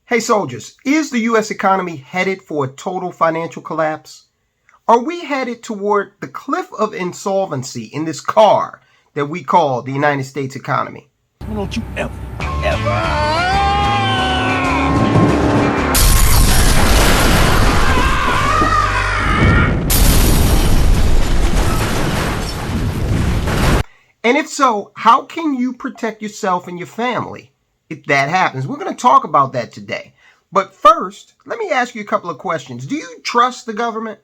Hey soldiers, is the U.S. economy headed for a total financial collapse? Are we headed toward the cliff of insolvency in this car that we call the United States economy? Don't you ever. And if so, how can you protect yourself and your family if that happens? We're going to talk about that today. But first, let me ask you a couple of questions. Do you trust the government?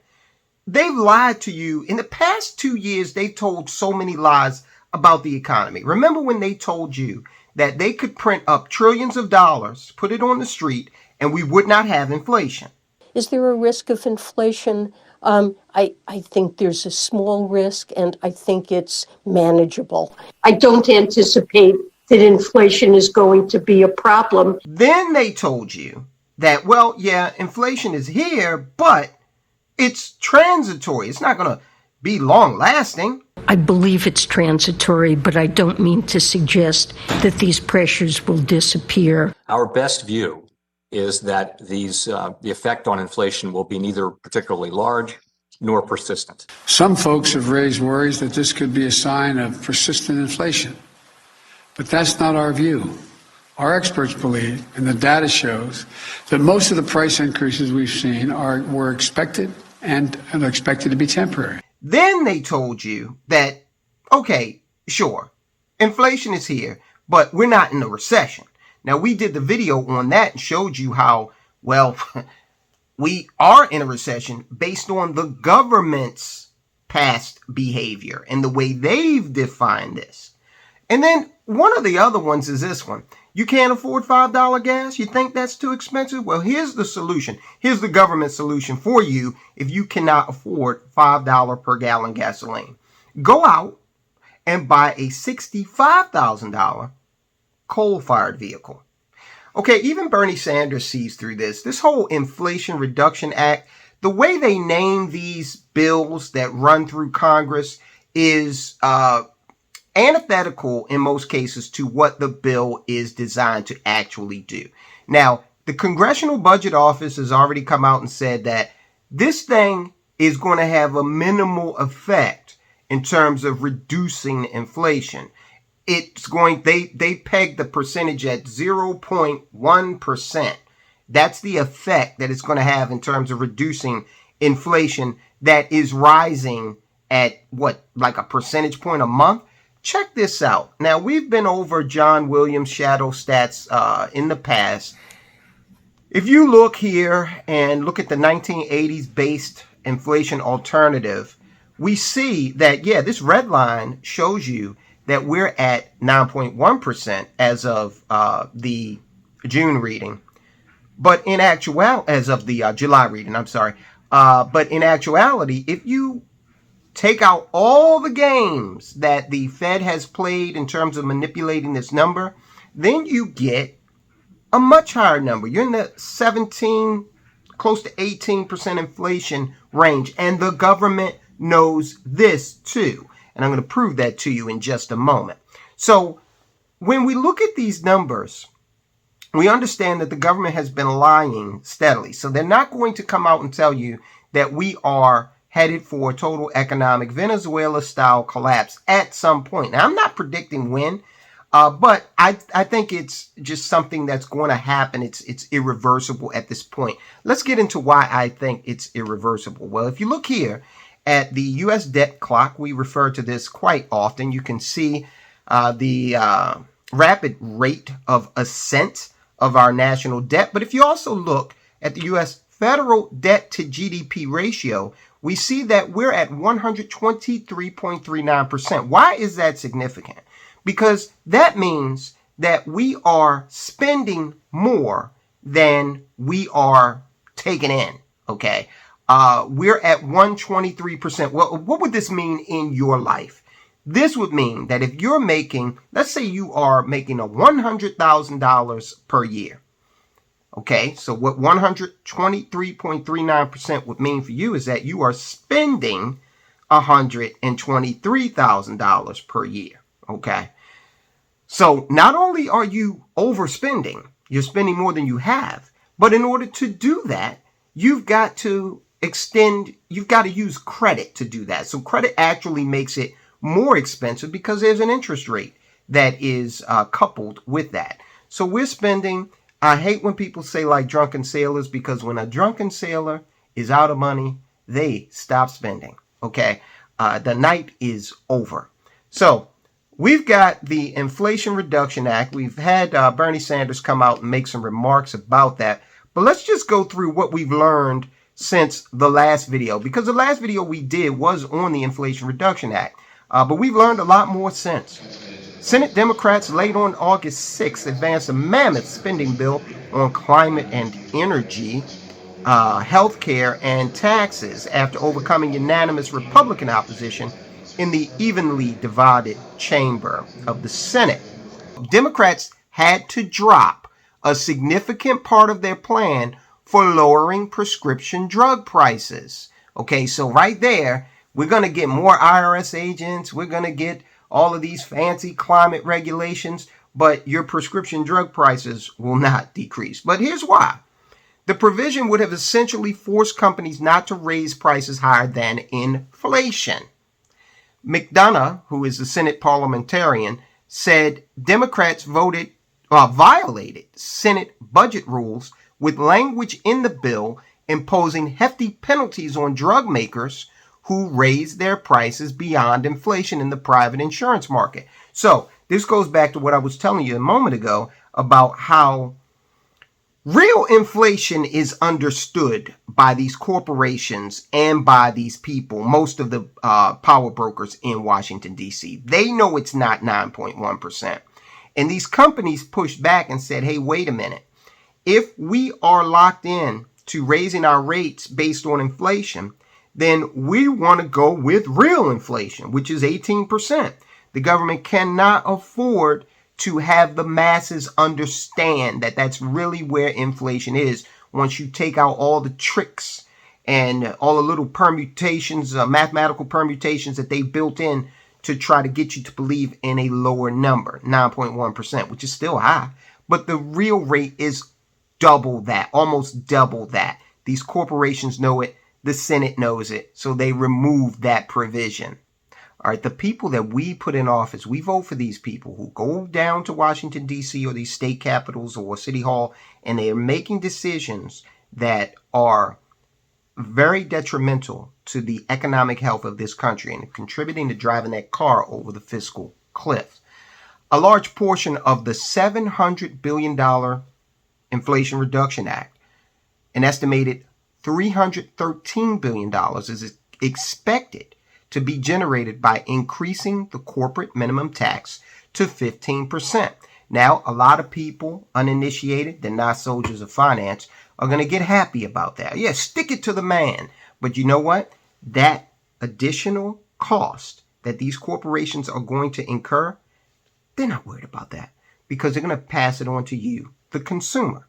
They've lied to you. In the past 2 years, they've told so many lies about the economy. Remember when they told you that they could print up trillions of dollars, put it on the street, and we would not have inflation? Is there a risk of inflation? I think there's a small risk, and I think it's manageable. I don't anticipate that inflation is going to be a problem. Then they told you that, well, yeah, inflation is here, but it's transitory. It's not going to be long lasting. I believe it's transitory, but I don't mean to suggest that these pressures will disappear. Our best view is that the effect on inflation will be neither particularly large nor persistent. Some folks have raised worries that this could be a sign of persistent inflation, but that's not our view. Our experts believe, and the data shows, that most of the price increases we've seen were expected and are expected to be temporary. Then they told you that, okay, sure, inflation is here, but we're not in a recession. Now, we did the video on that and showed you how, well, we are in a recession based on the government's past behavior and the way they've defined this. And then one of the other ones is this one. You can't afford $5 gas? You think that's too expensive? Well, here's the solution. Here's the government solution for you if you cannot afford $5 per gallon gasoline. Go out and buy a $65,000 coal-fired vehicle. Okay, even Bernie Sanders sees through this. This whole Inflation Reduction Act, the way they name these bills that run through Congress is antithetical in most cases to what the bill is designed to actually do. Now, the Congressional Budget Office has already come out and said that this thing is going to have a minimal effect in terms of reducing inflation. It's going, they peg the percentage at 0.1%. That's the effect that it's going to have in terms of reducing inflation that is rising at what, like a percentage point a month? Check this out. Now, we've been over John Williams' shadow stats in the past. If you look here and look at the 1980s based inflation alternative, we see that, yeah, this red line shows you that we're at 9.1% as of the June reading. But in actuality, as of the July reading, I'm sorry. But in actuality, if you take out all the games that the Fed has played in terms of manipulating this number, then you get a much higher number. You're in the 17, close to 18% inflation range. And the government knows this too. And I'm going to prove that to you in just a moment. So when we look at these numbers, we understand that the government has been lying steadily. So they're not going to come out and tell you that we are headed for a total economic Venezuela-style collapse at some point. Now, I'm not predicting when, but I think it's just something that's going to happen. It's irreversible at this point. Let's get into why I think it's irreversible. Well, if you look here at the U.S. debt clock, we refer to this quite often. You can see the rapid rate of ascent of our national debt. But if you also look at the U.S. federal debt to GDP ratio, we see that we're at 123.39%. Why is that significant? Because that means that we are spending more than we are taking in, okay? We're at 123%. Well, what would this mean in your life? This would mean that if you're making, let's say you are making a $100,000 per year. Okay, so what 123.39% would mean for you is that you are spending $123,000 per year. Okay, so not only are you overspending, you're spending more than you have, But in order to do that, you've got to use credit to do that. So credit actually makes it more expensive because there's an interest rate that is coupled with that. So we're spending, I hate when people say like drunken sailors, because when a drunken sailor is out of money, they stop spending. Okay. The night is over. So we've got the Inflation Reduction Act. We've had Bernie Sanders come out and make some remarks about that. But let's just go through what we've learned since the last video, because the last video we did was on the Inflation Reduction Act. But we've learned a lot more since. Senate Democrats late on August 6th advanced a mammoth spending bill on climate and energy, health care, and taxes after overcoming unanimous Republican opposition in the evenly divided chamber of the Senate. Democrats had to drop a significant part of their plan for lowering prescription drug prices. Okay, so right there, we're going to get more IRS agents. We're going to get all of these fancy climate regulations, but your prescription drug prices will not decrease. But here's why. The provision would have essentially forced companies not to raise prices higher than inflation. McDonough, who is a Senate parliamentarian, said Democrats violated Senate budget rules with language in the bill imposing hefty penalties on drug makers who raised their prices beyond inflation in the private insurance market. So this goes back to what I was telling you a moment ago about how real inflation is understood by these corporations and by these people, most of the power brokers in Washington, D.C. They know it's not 9.1%. And these companies pushed back and said, hey, wait a minute. If we are locked in to raising our rates based on inflation, then we want to go with real inflation, which is 18%. The government cannot afford to have the masses understand that that's really where inflation is once you take out all the tricks and all the little permutations, mathematical permutations that they built in to try to get you to believe in a lower number, 9.1%, which is still high. But the real rate is double that, almost double that. These corporations know it. The Senate knows it. So they removed that provision. All right, the people that we put in office, we vote for these people who go down to Washington, D.C. or these state capitals or City Hall, and they are making decisions that are very detrimental to the economic health of this country and contributing to driving that car over the fiscal cliff. A large portion of the $700 billion Inflation Reduction Act, an estimated $313 billion, is expected to be generated by increasing the corporate minimum tax to 15%. Now, a lot of people, uninitiated, they're not soldiers of finance, are going to get happy about that. Yeah, stick it to the man. But you know what? That additional cost that these corporations are going to incur, they're not worried about that because they're going to pass it on to you, the consumer.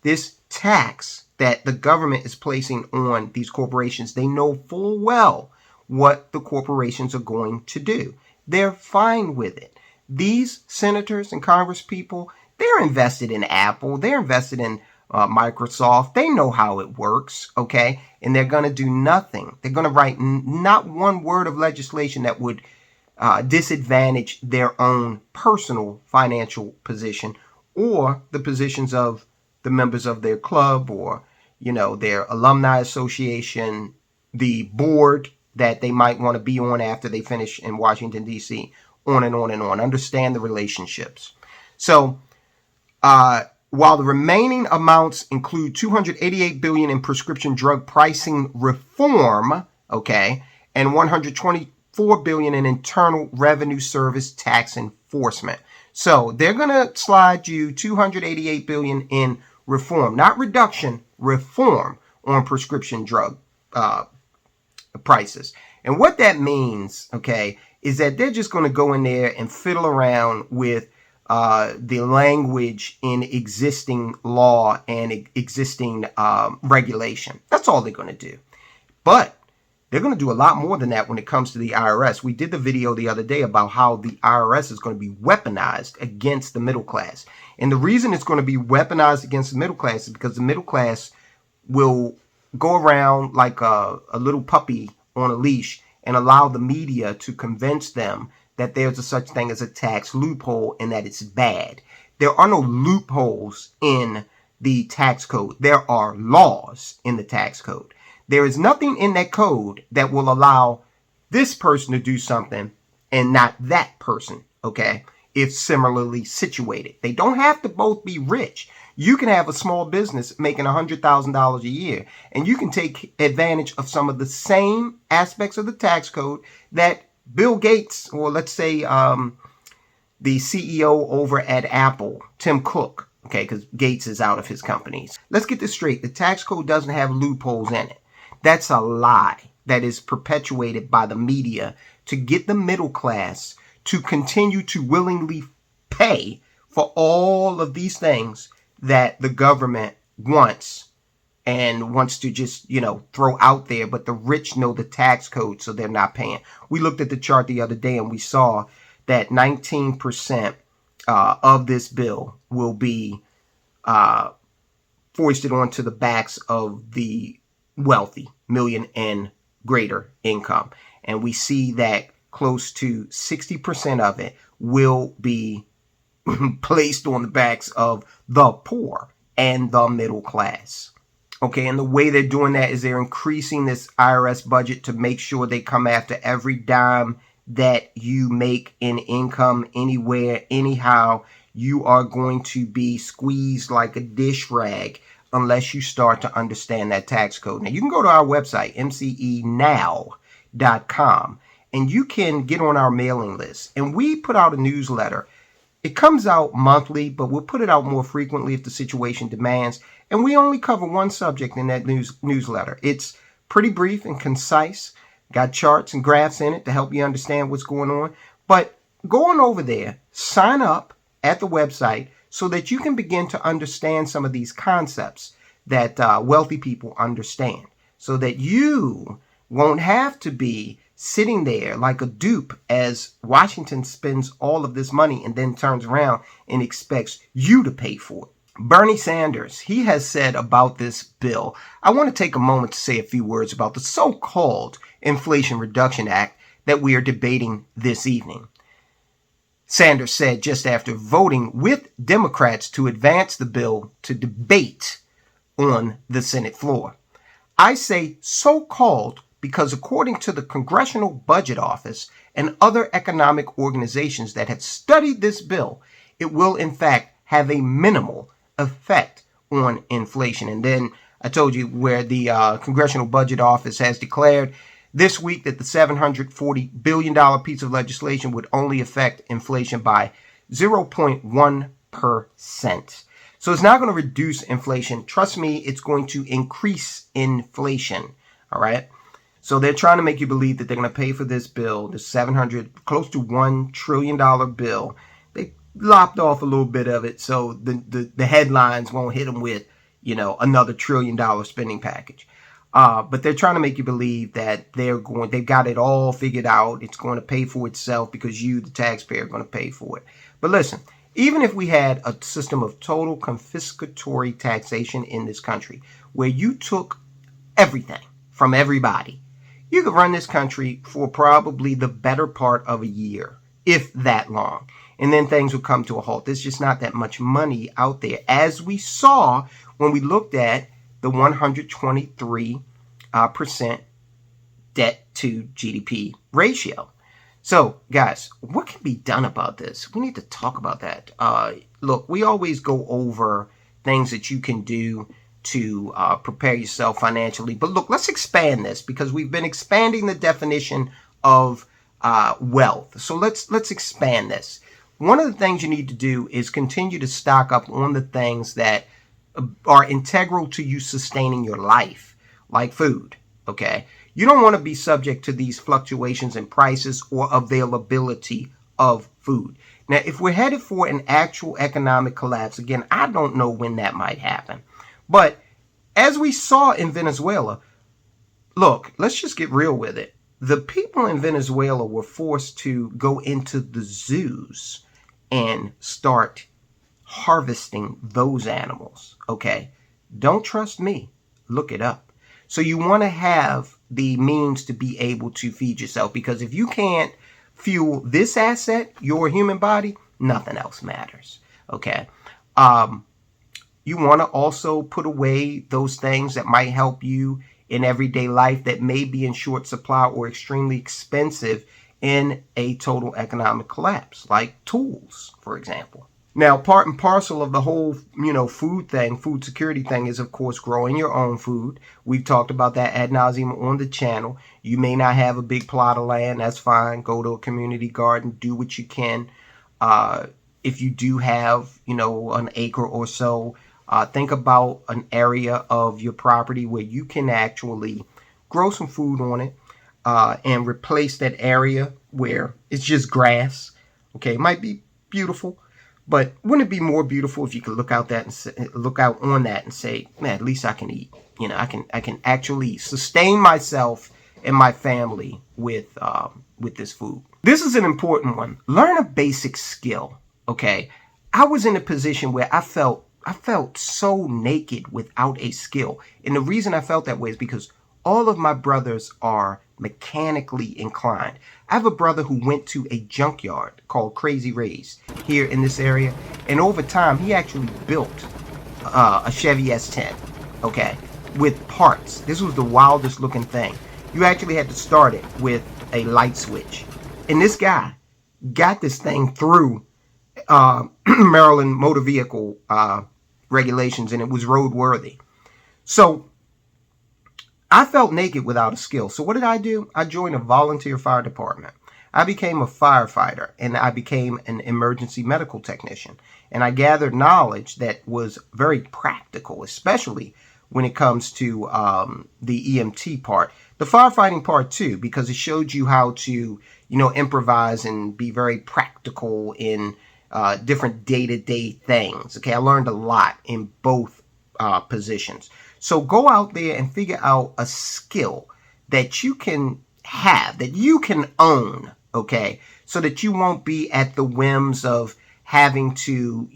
This tax that the government is placing on these corporations, they know full well what the corporations are going to do. They're fine with it. These senators and congresspeople, they're invested in Apple. They're invested in Microsoft. They know how it works, okay? And they're going to do nothing. They're going to write not one word of legislation that would disadvantage their own personal financial position or the positions of the members of their club or, their alumni association, the board that they might want to be on after they finish in Washington, D.C., on and on and on. Understand the relationships. So, while the remaining amounts include $288 billion in prescription drug pricing reform, okay, and $124 billion in internal revenue service tax enforcement. So they're going to slide you $288 billion in reform, not reduction, reform on prescription drug prices. And what that means, okay, is that they're just going to go in there and fiddle around with the language in existing law and existing regulation. That's all they're going to do. But They're going to do a lot more than that when it comes to the IRS. We did the video the other day about how the IRS is going to be weaponized against the middle class. And the reason it's going to be weaponized against the middle class is because the middle class will go around like a little puppy on a leash and allow the media to convince them that there's a such thing as a tax loophole and that it's bad. There are no loopholes in the tax code. There are laws in the tax code. There is nothing in that code that will allow this person to do something and not that person, okay, if similarly situated. They don't have to both be rich. You can have a small business making $100,000 a year, and you can take advantage of some of the same aspects of the tax code that Bill Gates, or let's say the CEO over at Apple, Tim Cook, okay, because Gates is out of his companies. Let's get this straight. The tax code doesn't have loopholes in it. That's a lie that is perpetuated by the media to get the middle class to continue to willingly pay for all of these things that the government wants and wants to just, throw out there. But the rich know the tax code, so they're not paying. We looked at the chart the other day and we saw that 19% of this bill will be foisted onto the backs of the wealthy, million and greater income. And we see that close to 60% of it will be placed on the backs of the poor and the middle class. Okay, and the way they're doing that is they're increasing this IRS budget to make sure they come after every dime that you make in income anywhere, anyhow. You are going to be squeezed like a dish rag unless you start to understand that tax code. Now, you can go to our website, mcenow.com, and you can get on our mailing list. And we put out a newsletter. It comes out monthly, but we'll put it out more frequently if the situation demands. And we only cover one subject in that newsletter. It's pretty brief and concise. Got charts and graphs in it to help you understand what's going on. But go on over there, sign up at the website so that you can begin to understand some of these concepts that wealthy people understand, so that you won't have to be sitting there like a dupe as Washington spends all of this money and then turns around and expects you to pay for it. Bernie Sanders, he has said about this bill, I want to take a moment to say a few words about the so-called Inflation Reduction Act that we are debating this evening. Sanders said just after voting with Democrats to advance the bill to debate on the Senate floor. I say so-called because according to the Congressional Budget Office and other economic organizations that have studied this bill, it will in fact have a minimal effect on inflation. And then I told you where the Congressional Budget Office has declared this week that the $740 billion piece of legislation would only affect inflation by 0.1%. So it's not going to reduce inflation. Trust me, it's going to increase inflation. All right. So they're trying to make you believe that they're going to pay for this bill, the close to $1 trillion bill. They lopped off a little bit of it so the headlines won't hit them with, another $1 trillion spending package. But they're trying to make you believe that they've got it all figured out. It's going to pay for itself because you, the taxpayer, are going to pay for it. But listen, even if we had a system of total confiscatory taxation in this country where you took everything from everybody, you could run this country for probably the better part of a year, if that long. And then things would come to a halt. There's just not that much money out there, as we saw when we looked at the 123% debt to GDP ratio. So, guys, what can be done about this? We need to talk about that. Look, we always go over things that you can do to prepare yourself financially. But look, let's expand this because we've been expanding the definition of wealth. So let's expand this. One of the things you need to do is continue to stock up on the things that are integral to you sustaining your life, like food, okay? You don't want to be subject to these fluctuations in prices or availability of food. Now, if we're headed for an actual economic collapse, again, I don't know when that might happen. But as we saw in Venezuela, look, let's just get real with it. The people in Venezuela were forced to go into the zoos and start harvesting those animals. Okay. Don't trust me. Look it up. So you want to have the means to be able to feed yourself, because if you can't fuel this asset, your human body, nothing else matters. Okay. You want to also put away those things that might help you in everyday life that may be in short supply or extremely expensive in a total economic collapse, like tools, for example. Now, part and parcel of the whole, food thing, food security thing is, of course, growing your own food. We've talked about that ad nauseum on the channel. You may not have a big plot of land. That's fine. Go to a community garden. Do what you can. If you do have, an acre or so, think about an area of your property where you can actually grow some food on it and replace that area where it's just grass. Okay, it might be beautiful, but wouldn't it be more beautiful if you could look out on that and say, man, at least I can eat. I can actually sustain myself and my family with this food. This is an important one. Learn a basic skill. Okay, I was in a position where I felt so naked without a skill, and the reason I felt that way is because all of my brothers are mechanically inclined. I have a brother who went to a junkyard called Crazy Ray's here in this area, and over time he actually built a Chevy S10, okay, with parts. This was the wildest looking thing. You actually had to start it with a light switch, and this guy got this thing through Maryland motor vehicle regulations, and it was roadworthy. So I felt naked without a skill. So what did I do? I joined a volunteer fire department. I became a firefighter, and I became an emergency medical technician. And I gathered knowledge that was very practical, especially when it comes to the EMT part. The firefighting part too, because it showed you how to, improvise and be very practical in different day-to-day things. Okay, I learned a lot in both positions. So go out there and figure out a skill that you can have, that you can own, okay, so that you won't be at the whims of having to,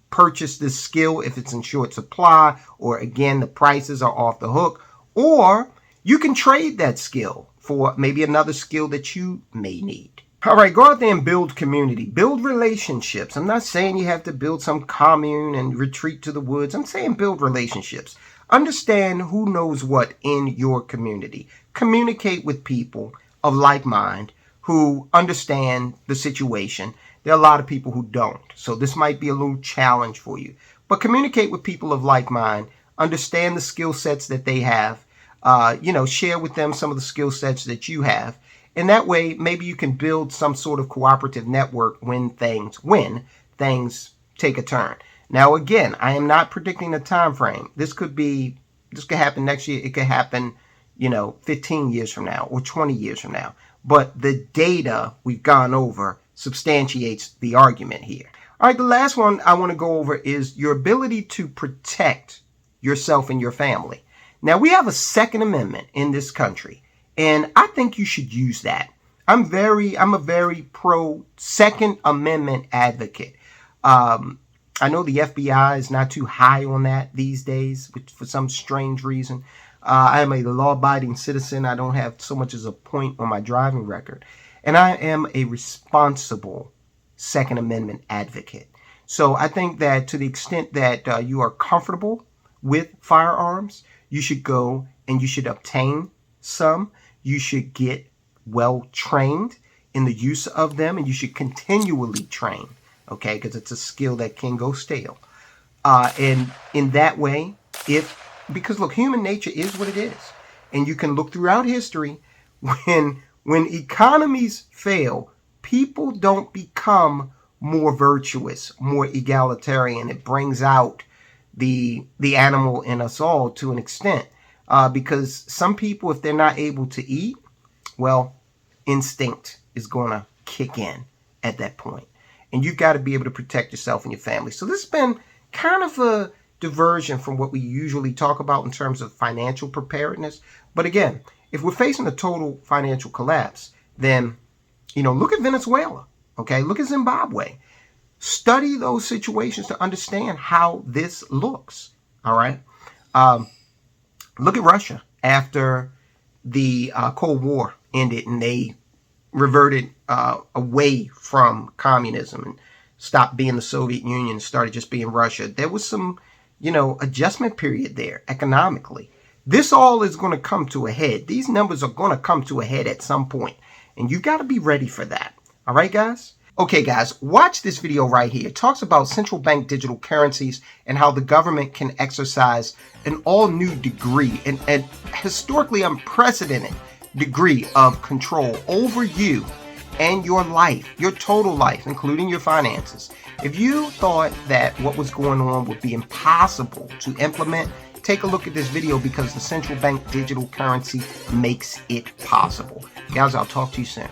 purchase this skill if it's in short supply, or again, the prices are off the hook, or you can trade that skill for maybe another skill that you may need. All right, go out there and build community, build relationships. I'm not saying you have to build some commune and retreat to the woods. I'm saying build relationships. Understand who knows what in your community. Communicate with people of like mind who understand the situation. There are a lot of people who don't. So this might be a little challenge for you. But communicate with people of like mind. Understand the skill sets that they have. Share with them some of the skill sets that you have. And that way, maybe you can build some sort of cooperative network when things take a turn. Now, again, I am not predicting a time frame. This could happen next year. It could happen, 15 years from now or 20 years from now. But the data we've gone over substantiates the argument here. All right, the last one I want to go over is your ability to protect yourself and your family. Now, we have a Second Amendment in this country, and I think you should use that. I'm a very pro Second Amendment advocate. I know the FBI is not too high on that these days for some strange reason. I am a law-abiding citizen. I don't have so much as a point on my driving record. And I am a responsible Second Amendment advocate. So I think that to the extent that you are comfortable with firearms, you should go and you should obtain some. You should get well trained in the use of them, and you should continually train, okay, because it's a skill that can go stale. And in that way, because look, human nature is what it is. And you can look throughout history, when economies fail, people don't become more virtuous, more egalitarian. It brings out the animal in us all to an extent. Because some people, if they're not able to eat, well, instinct is going to kick in at that point. And you've got to be able to protect yourself and your family. So this has been kind of a diversion from what we usually talk about in terms of financial preparedness. But again, if we're facing a total financial collapse, then, look at Venezuela, okay? Look at Zimbabwe. Study those situations to understand how this looks, all right? Look at Russia after the Cold War ended and they reverted away from communism and stopped being the Soviet Union and started just being Russia. There was some, adjustment period there economically. This all is going to come to a head. These numbers are going to come to a head at some point, and you've got to be ready for that. All right, guys? Okay, guys, watch this video right here. It talks about central bank digital currencies and how the government can exercise an all-new degree, an historically unprecedented degree of control over you and your life, your total life, including your finances. If you thought that what was going on would be impossible to implement, take a look at this video because the central bank digital currency makes it possible. Guys, I'll talk to you soon.